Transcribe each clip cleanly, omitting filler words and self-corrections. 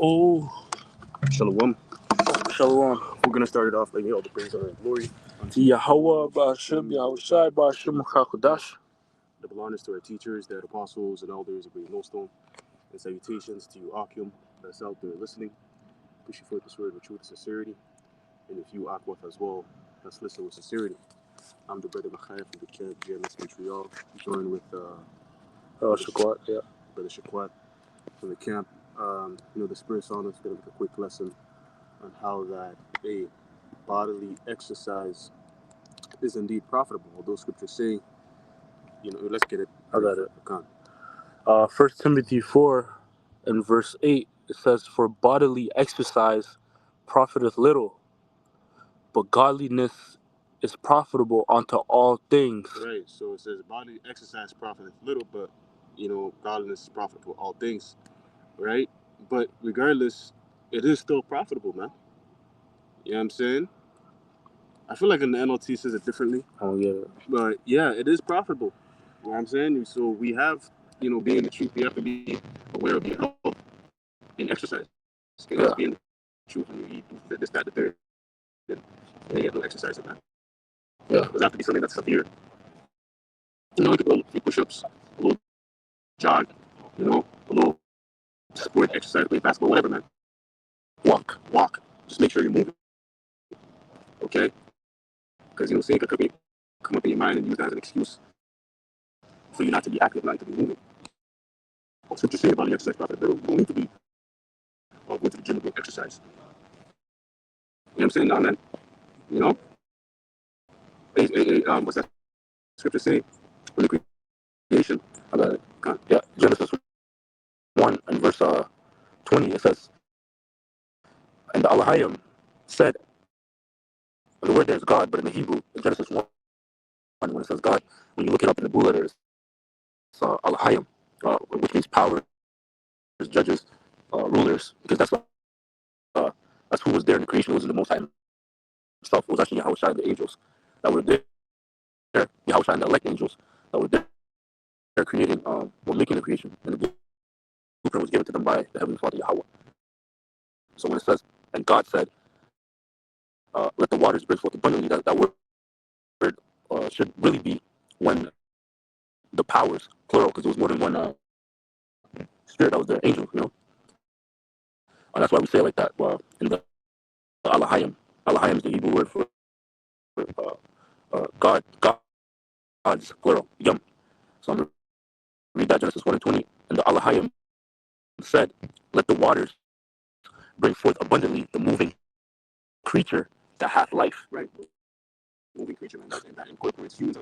Oh, Shalom. Shalom. We're going to start it off by all the praise, honor, and glory To Yahweh, Ba'ashem, Yahushai, Ba'ashem, Chakodash. double honors to our teachers, their apostles, and elders of Great Millstone, and salutations to you, Akim, that's out there listening. Push you forth this word with truth and sincerity. And if you Akwaf as well, let's listen with sincerity. I'm the brother Machai from the camp GMS Montreal, joined with Shaquat, yeah. Brother Shaquat from the camp. The Spirit's on us. Going to make a quick lesson on how that a bodily exercise is indeed profitable. Although scriptures say, let's get it. I got it. 1 Timothy 4 and verse 8, it says, "For bodily exercise profiteth little, but godliness is profitable unto all things." Right, so it says bodily exercise profiteth little, but, godliness is profitable all things, right? But regardless, it is still profitable, man. You know what I'm saying? I feel like in the NLT says it differently. Oh, yeah. But yeah, it is profitable. You know what I'm saying? So we have, being the truth, we have to be aware of your health and exercise. Because being the truth, and you eat this, that, the third, and you have no exercise in that. Yeah. It doesn't have to be something that's severe. You could go a few push-ups, a little jog, a little sport, exercise, play basketball, whatever, man. Walk. Just make sure you're moving. Okay? Because, sin could come up in your mind and use that as an excuse for you not to be active, not to be moving. Scripture say about the exercise prophet, you don't need to be going to the gym and exercise. You know what I'm saying? Now, man, what's that scripture say? When the creation, Yeah, Genesis 1 and verse 20, it says, "And the Alahayim said," and the word there is God, but in the Hebrew, in Genesis 1, when it says God, when you look it up in the blue letters, it's Alahayim, which means powers, judges, rulers, because that's who was there in the creation. It wasn't the Most High himself. It was actually Yahushua, the angels that were there. Yahushua and the elect angels that were there creating, making the creation. And the blueprint was given to them by the Heavenly Father, Yahweh. So when it says, "And God said, let the waters bring forth abundantly," that word should really be when the powers, plural, because there was more than one spirit that was there, angel, And that's why we say it like that. In the Alahayim. Alahayim is the Hebrew word for God's plural, Yum. So I'm going to read that, Genesis 1 and 20. And the Alahayim said, "Let the waters bring forth abundantly the moving creature that hath life." Right. Moving creature, man. That incorporates humans.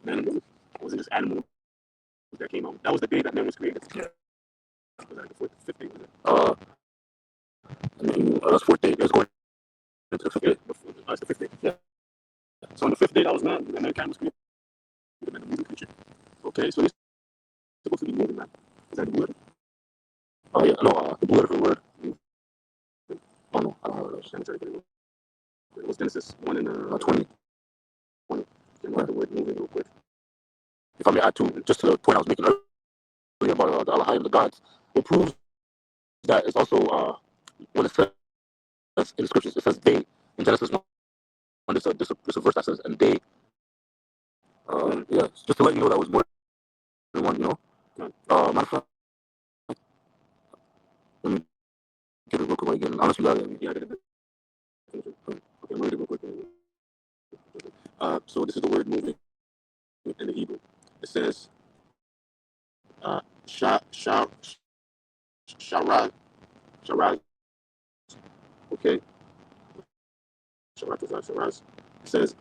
Man, it wasn't just animals that came out. That was the day that man was created. Yeah. Was that the fifth day? Was it? That's fourth day. It's going into the fifth day. That's the fifth day. Yeah. So on the fifth day, that was man. And mankind was created. The moving creature. Okay, so it's supposed to be moving, man. Is that the word? Oh, yeah. No, the blue letter for the word. Oh, no. I don't know. It was Genesis 1 and 20. And the word moving real quick. If I may add to, just to the point I was making earlier about the Alahayim, the gods, it proves that it's also, when it says in the scriptures, it says they. In Genesis 1, there's a verse that says, "And they." Yeah, just to let you know that was more than one, Matter of fact, let me get it real quick again. Unless you got it. Yeah, I got it. Okay, I'm ready real quick. So this is the word moving in the Hebrew. It says, sharaz. Okay. Sharaz. It says,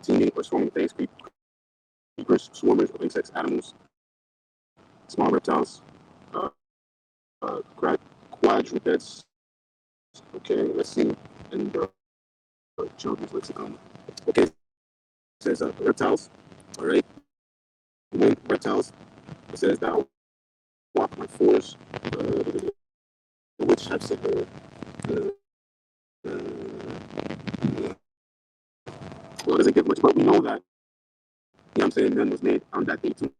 teeming or swarming things, creepers, swarmers of insects, animals, small reptiles, quadrupeds. Okay, let's see. And children's lexicon. Okay, it says reptiles. All right. When reptiles, it says thou walk on fours, which have said well, it doesn't get much, but we know that, what I'm saying, man was made on that day too,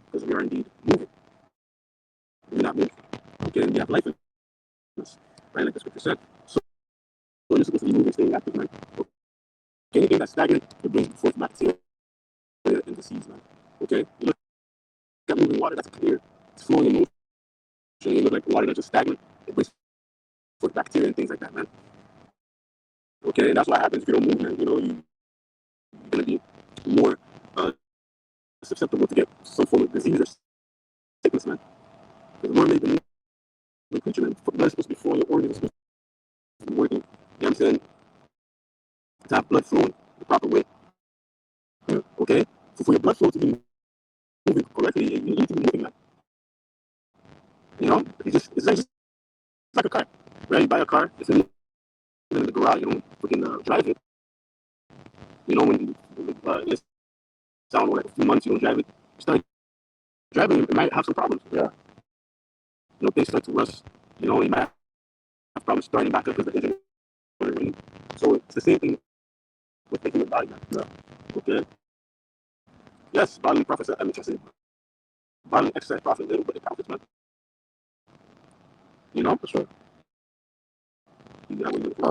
because we are indeed moving. We're not moving. Okay, and we have life in us, right? Like the scripture said. So you're supposed to be moving, staying active, man. Okay, anything that's stagnant, it brings forth bacteria and disease, man. Okay, you look at moving water, that's clear, it's flowing in motion. You look like water that's just stagnant, it brings forth bacteria and things like that, man. Okay, and that's what happens if you don't move, man. You're gonna be more susceptible to get some form of disease or sickness, man. Because the more made the moving creature, man, blood is supposed to be flowing, your organs are supposed to be working. You know what I'm saying? To have blood flowing the proper way. Okay? So for your blood flow to be moving correctly, you need to be moving, man. You know? It's like a car. Right? You buy a car, it's in the garage, you don't freaking drive it. You know, when let's say, I don't know, like a few months you don't drive it, you start driving, it might have some problems. Yeah. You know, things start to rust. You know, you might have problems starting back up because the engine wouldn't run. So it's the same thing with the human body, man. Yeah. Okay. Yes, bodily profits. I mean, trust me, bodily exercise profit little, but it profits, man. You know, For sure. you got what you're looking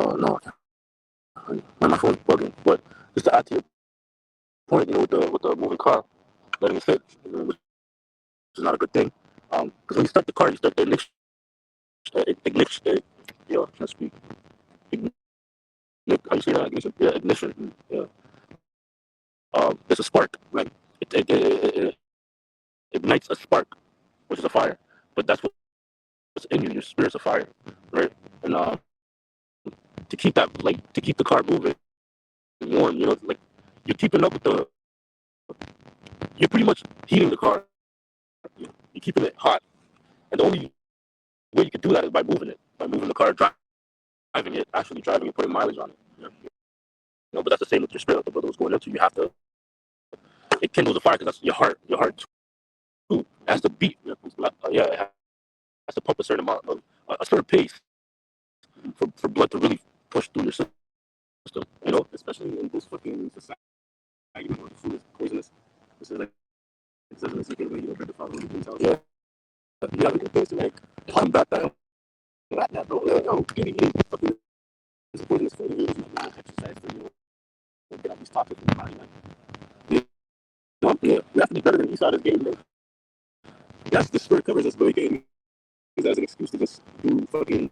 No, my phone's bugging. But just to add to your point, with the moving car, letting it sit, which is not a good thing. Because when you start the car, you start the can't speak. How you say that? Ignition. Yeah, ignition. Yeah. There's a spark. Like it ignites a spark, which is a fire. But that's what's in you. Your spirit's a fire, right? And to keep that, like, to keep the car moving warm, like you're keeping up with you're pretty much heating the car. You're keeping it hot. And the only way you can do that is by moving it, moving the car, driving it, actually driving it, putting mileage on it. But that's the same with your spirit. Like the brother was going into. You have to. It kindles a fire because that's your heart. Your heart too. It has to beat. Yeah, it has to pump a certain amount of a certain pace for blood to really push through your system. especially in this fucking society, man, where the food is poisonous. This is like it says in the secret way, you don't try to follow the king's house. Yeah, You gotta look at things to like combat that, bro. Like, yo, eating fucking this poisonous food and you're using it, not exercise for get out these toxins in your body, man. You know, yeah, we have to be better than Esau this game, bro. Yes, the spirit covers us, but we can't use that as an excuse to just do fucking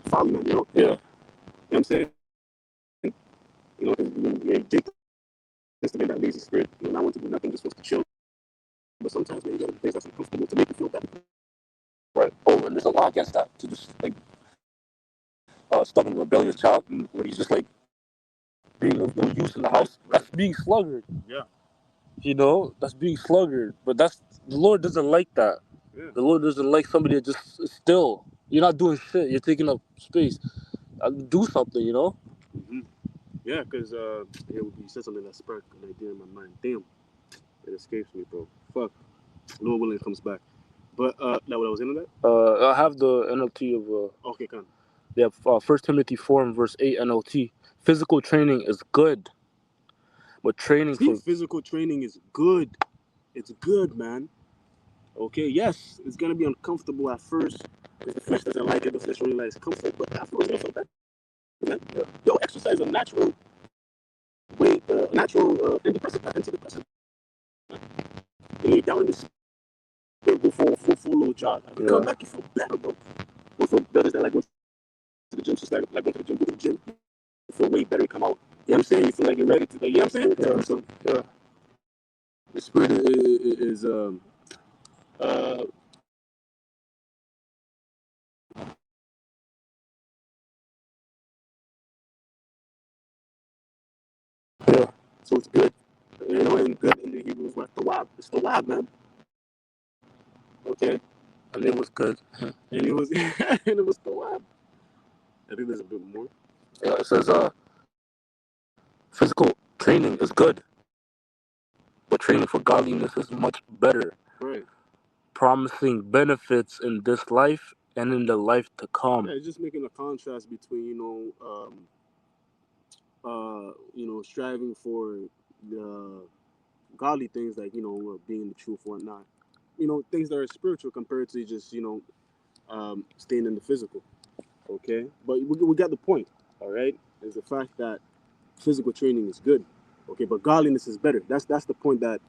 folly, man. yeah, You know what I'm saying? Jake tends to get that lazy spirit, not want to do nothing, just wants to chill. But sometimes, man, you gotta do things that's uncomfortable to make you feel better. right. Oh, and there's a law against that. To just like stubborn, rebellious child, where he's just like being of no use in the house. That's being sluggard. Yeah, That's being sluggard. But that's the Lord doesn't like that. yeah. The Lord doesn't like somebody that just is still. You're not doing shit. You're taking up space. Do something. Mm-hmm. Yeah, because you said something that sparked an idea in my mind. Damn, it escapes me, bro. Fuck. Lord willing, it comes back. But that what I was into that. I have the NLT of Okay, come. they have 1 Timothy 4 and verse 8 NLT. Physical training is good, but training See, for physical training is good. It's good, man. Okay, yes, it's gonna be uncomfortable at first because the flesh doesn't like it. The flesh only likes comfort, but afterwards, you'll feel better, man. Yo, exercise a natural way, antidepressant. You lay down in the spirit, go for a full little jog. You come back, you feel better, bro. Most of brothers that like go to the gym, just like going to the gym, go to the gym. You feel way better. You come out. You know what I'm saying? You feel like you're ready to, like, you know what I'm saying? So the spirit is uh yeah. so it's good. You know, and good in the Hebrew is what? Tawab. It's Tawab, man. Okay? And it was good. And it was and it was Tawab. I think there's a bit more. Yeah, it says physical training is good, but training for godliness is much better, Right. promising benefits in this life and in the life to Yeah, come. it's just making a contrast between, striving for the godly things like, being the truth, whatnot. Things that are spiritual compared to just, staying in the physical. Okay, but we got the point. All right, is the fact that physical training is good. Okay, but godliness is better. That's the point that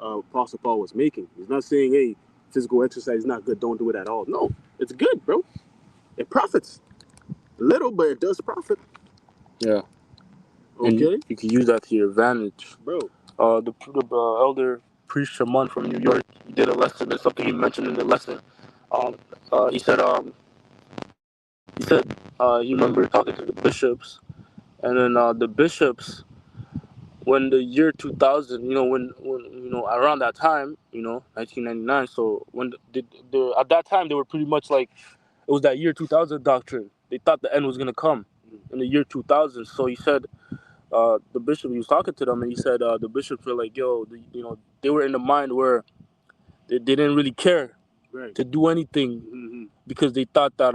Apostle Paul was making. He's not saying, hey, physical exercise is not good, don't do it at all. No, it's good, bro. It profits. Little, but it does profit. Yeah. And Okay? you can use that to your advantage. Bro. The elder priest Shaman from New York, he did a lesson. There's something he mentioned in the lesson. Um, he said, you remember talking to the bishops, and then the bishops, when the year 2000, when around that time, 1999. So when at that time they were pretty much like, it was that year 2000 doctrine. They thought the end was gonna come in the year 2000. So he said, the bishop, he was talking to them, and he said, the bishops were like, yo, they were in the mind where they didn't really care to do anything, because they thought that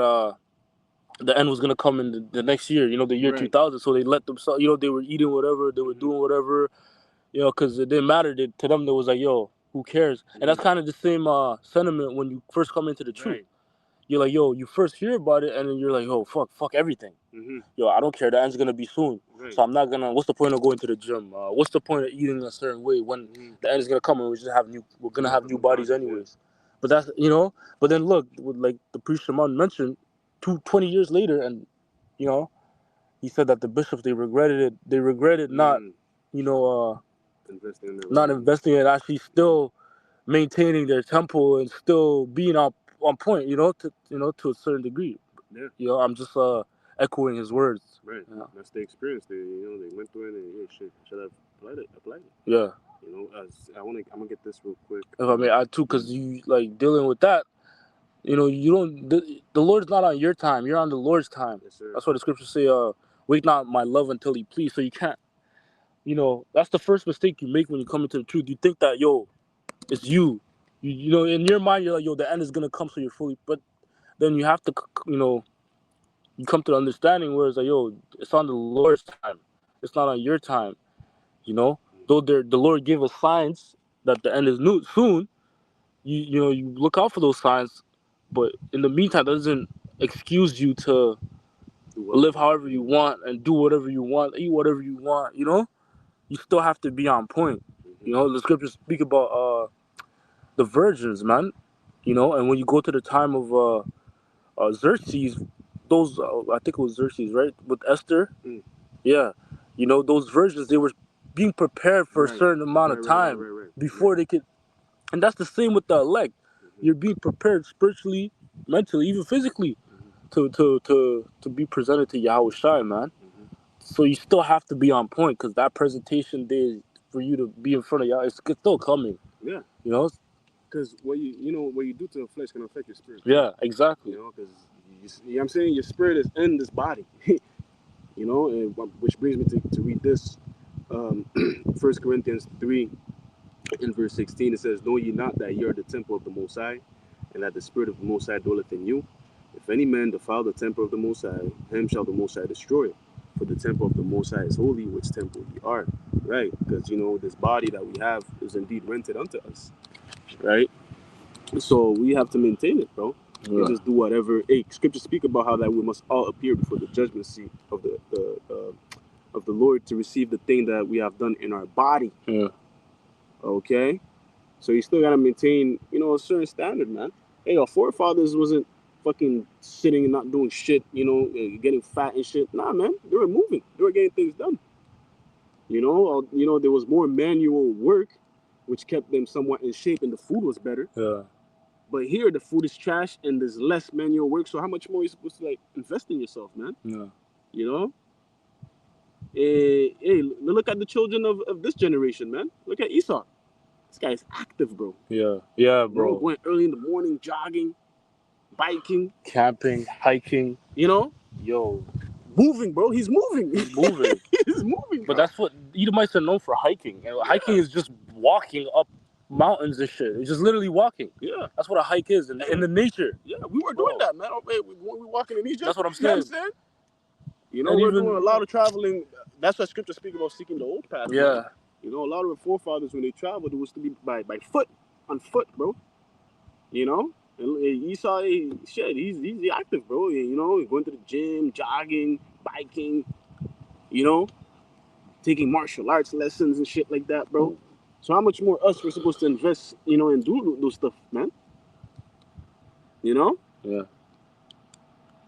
the end was gonna come in the next year, the year 2000. So they let themselves, they were eating whatever, they were doing whatever, because it didn't matter. To them, they was like, yo, who cares? And that's kind of the same sentiment when you first come into the truth. You're like, yo, you first hear about it, and then you're like, yo, fuck everything. Yo, I don't care. The end's gonna be soon, so I'm not gonna. What's the point of going to the gym? What's the point of eating a certain way when the end is gonna come and we're gonna have new bodies anyways? But that's But then look, like the priest Shimon mentioned, 20 years later, and he said that the bishops, they regretted it. They regretted not not investing in actually still maintaining their temple and still being on point, to a certain degree. Yeah. I'm just echoing his words. Right. Yeah. That's the experience. They went through it and should have applied it. Yeah. I'm gonna get this real quick. If I may add too, because you like dealing with that, you don't. The Lord's not on your time. You're on the Lord's time. Yes, sir. That's what the scriptures say. Wait not my love until He please. So you can't. That's the first mistake you make when you come into the truth. You think that it's you. In your mind, you're like, the end is gonna come, so you're fully. But then you have to, you come to the understanding where it's like, it's on the Lord's time. It's not on your time. Though the Lord gave us signs that the end is soon. You look out for those signs, but in the meantime, that doesn't excuse you to live however you want and do whatever you want, eat whatever you want. You still have to be on point. The scriptures speak about the virgins, man. And when you go to the time of Xerxes, those I think it was Xerxes, right, with Esther. Yeah, those virgins, they were being prepared for a certain amount of time before they could. And that's the same with the elect. You're being prepared spiritually, mentally, even physically, to be presented to Yahweh Shai, man. So you still have to be on point, because that presentation day for you to be in front of Yahweh, it's still coming. Yeah. Because what you do to the flesh can affect your spirit. Yeah, exactly. Because I'm saying your spirit is in this body. And which brings me to read this. 1 Corinthians 3 in verse 16, it says, know ye not that ye are the temple of the Most High, and that the Spirit of the Most High dwelleth in you? If any man defile the temple of the Most High, him shall the Most High destroy. For the temple of the Most High is holy, which temple ye are. Right? Because, this body that we have is indeed rented unto us. Right? So we have to maintain it, bro. You just do whatever. Hey, scriptures speak about how that we must all appear before the judgment seat of the Lord to receive the thing that we have done in our body. Yeah. Okay? So you still gotta maintain, a certain standard, man. Hey, our forefathers wasn't fucking sitting and not doing shit, getting fat and shit. Nah, man. They were moving. They were getting things done. There was more manual work, which kept them somewhat in shape, and the food was better. Yeah. But here, the food is trash, and there's less manual work. So how much more are you supposed to invest in yourself, man? Yeah. Hey, look at the children of this generation, man. Look at Esau. This guy is active, bro. Yeah, bro. Going early in the morning, jogging, biking, camping, hiking. Yo, moving, bro. He's moving. He's moving. He's moving. But that's what Edomites are known for, hiking. Hiking is just walking up mountains and shit. It's just literally walking. Yeah. That's what a hike is in the nature. Yeah, we were doing that, man. We were walking in Egypt. That's what I'm saying. We're doing a lot of traveling. That's what scripture speaks about, seeking the old path. Yeah. Man. A lot of the forefathers, when they traveled, it was to be by foot, on foot, bro. You saw shit. He's active, bro. You know, going to the gym, jogging, biking. You know, taking martial arts lessons and shit like that, bro. So how much more us we're supposed to invest, you know, and do those stuff, man? You know? Yeah.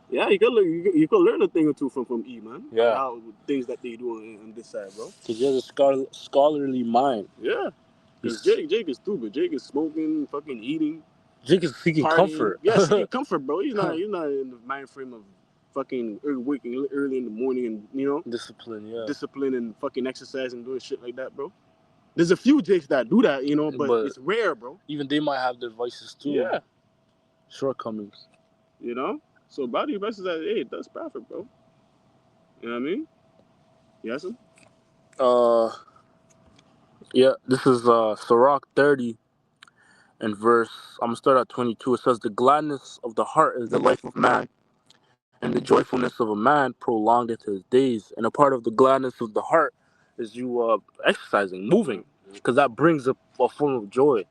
Yeah, you could learn a thing or two from E, man. Yeah. How things that they do on this side, bro. Because he has a scholarly mind. Yeah. Because Jake is stupid. Jake is smoking, fucking eating. Jake is seeking partying. comfort. Yeah, seeking comfort, bro. He's not in the mind frame of fucking waking early in the morning and, you know, discipline and fucking exercise and doing shit like that, bro. There's a few Jakes that do that, you know, but it's rare, bro. Even they might have their vices too. Yeah. Shortcomings. You know? So Bodily Exercise, hey, it does profit, bro. You know what I mean? Yes, sir? Yeah, this is Sirach 30 and verse, I'm going to start at 22. It says, the gladness of the heart is the life of man, and the joyfulness of a man prolongeth his days. And a part of the gladness of the heart is you exercising, moving, because that brings a form of joy.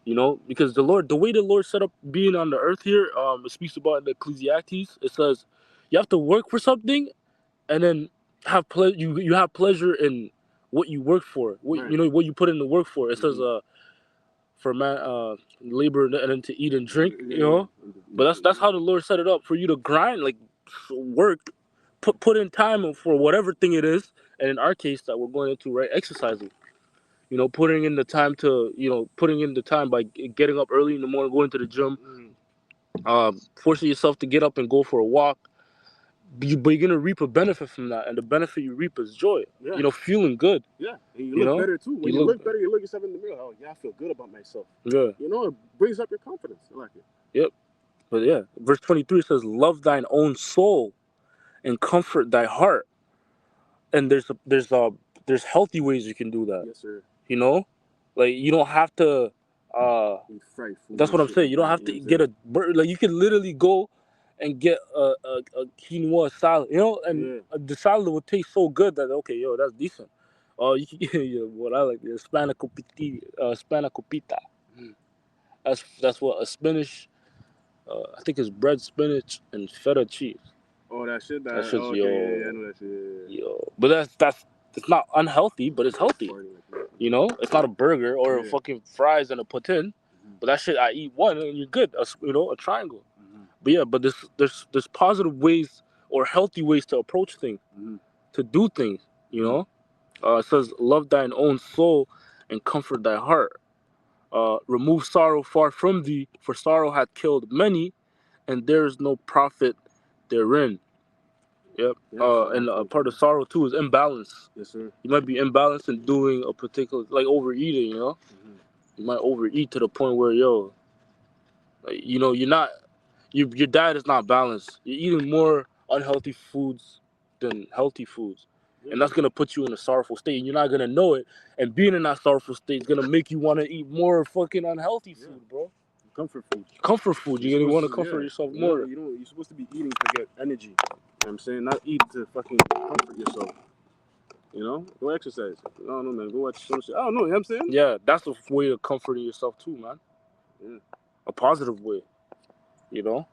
You know, because the way the Lord set up being on the earth here, it speaks about in the Ecclesiastes. It says you have to work for something, and then have you have pleasure in what you work for. You know what you put in the work for. It says for man labor and then to eat and drink. You know, but that's how the Lord set it up for you to grind, like work, put in time for whatever thing it is. And in our case, that we're going into, right, exercising. You know, putting in the time by getting up early in the morning, going to the gym, forcing yourself to get up and go for a walk. But you're gonna reap a benefit from that, and the benefit you reap is joy. Yeah. You know, feeling good. Yeah, and you look better too. When you look better, you look yourself in the mirror. Oh, yeah, I feel good about myself. Yeah. You know, it brings up your confidence. I like it. Yep. But yeah, verse 23 says, "Love thine own soul, and comfort thy heart." And there's healthy ways you can do that. Yes, sir. You know, like you don't have to. Eat fried food. That's what I'm saying. You don't have to get like you can literally go and get a quinoa salad. You know, and the salad will taste so good that okay, yo, that's decent. You can get what I like, the spanakopita. That's what a spinach. I think it's bread, spinach, and feta cheese. Oh, that shit. That shit's okay, yeah, I know that shit. Yo, but that's it's not unhealthy, but it's healthy. You know, it's not a burger or a fucking fries and a poutine. But that shit, I eat one and you're good. A triangle. But yeah, but there's positive ways or healthy ways to approach things, to do things. You know, it says, "Love thine own soul, and comfort thy heart. Remove sorrow far from thee, for sorrow hath killed many, and there is no profit therein." Yep. And part of sorrow too is imbalance. Yes, sir. You might be imbalanced in doing a particular, like overeating. You know, you might overeat to the point where you know, your diet is not balanced. You're eating more unhealthy foods than healthy foods, and that's gonna put you in a sorrowful state, and you're not gonna know it. And being in that sorrowful state is gonna make you want to eat more fucking unhealthy food, bro. Comfort food. Comfort food. You're gonna want to comfort yourself more. You're supposed to be eating to get energy. You know what I'm saying? Not eat to fucking comfort yourself. You know? Go exercise. I don't know, man. Go watch some shit. I don't know. You know what I'm saying? Yeah, that's a way of comforting yourself too, man. Yeah. A positive way. You know?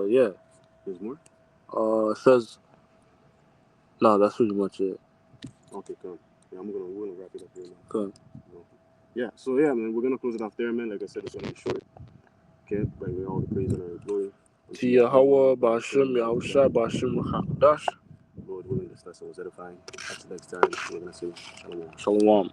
Yeah. There's more? It says, no, that's pretty much it. Okay, come. Yeah, we're gonna wrap it up here now. Come. Yeah, so yeah, man, we're gonna close it off there, man. Like I said, it's gonna be short. Okay, bring all the praise and our glory. To Yahweh, Ba'ashem, Yahushua, Ba'ashem, Rachadash. Lord willing, this lesson was edifying. Until next time, we're gonna say Shalom. Shalom.